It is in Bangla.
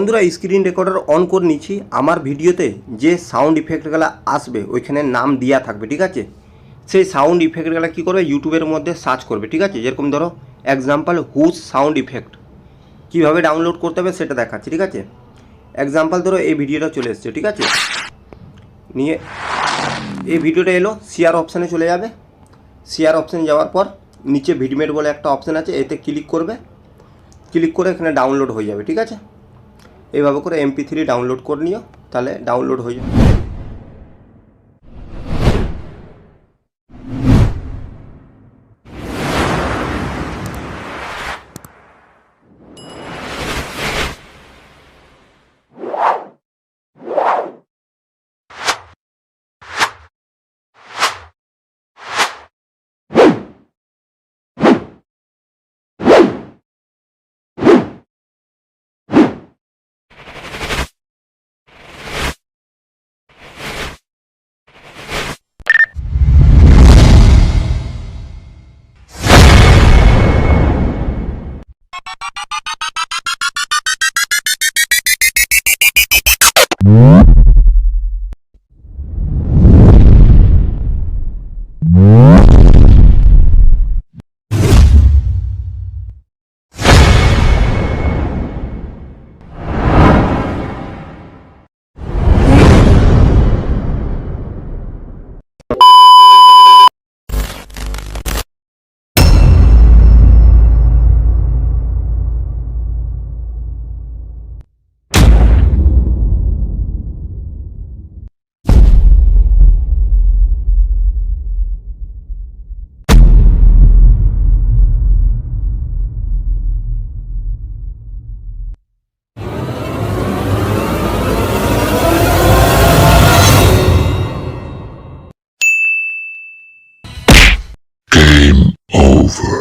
বন্ধুরা স্ক্রিন রেকর্ডার অন করে নিচ্ছি। আমার ভিডিওতে যে সাউন্ড ইফেক্টগুলো আসবে ওইখানে নাম দেওয়া থাকবে, ঠিক আছে? সেই সাউন্ড ইফেক্টগুলো কী করবে, ইউটিউবের মধ্যে সার্চ করবে, ঠিক আছে? যেরকম ধরো এক্সাম্পল হুজ সাউন্ড ইফেক্ট, কীভাবে ডাউনলোড করতে হবে সেটা দেখাচ্ছি, ঠিক আছে? এক্সাম্পল ধরো এই ভিডিওটা চলে এসছে, ঠিক আছে? নিয়ে এই ভিডিওটা এলো, শেয়ার অপশানে চলে যাবে। শেয়ার অপশানে যাওয়ার পর নিচে ভিডিমেট বলে একটা অপশান আছে, এতে ক্লিক করবে। ক্লিক করে এখানে ডাউনলোড হয়ে যাবে, ঠিক আছে? এইভাবে করে MP3 ডাউনলোড করে নিও, তাহলে ডাউনলোড হয়ে যাবে। Game over.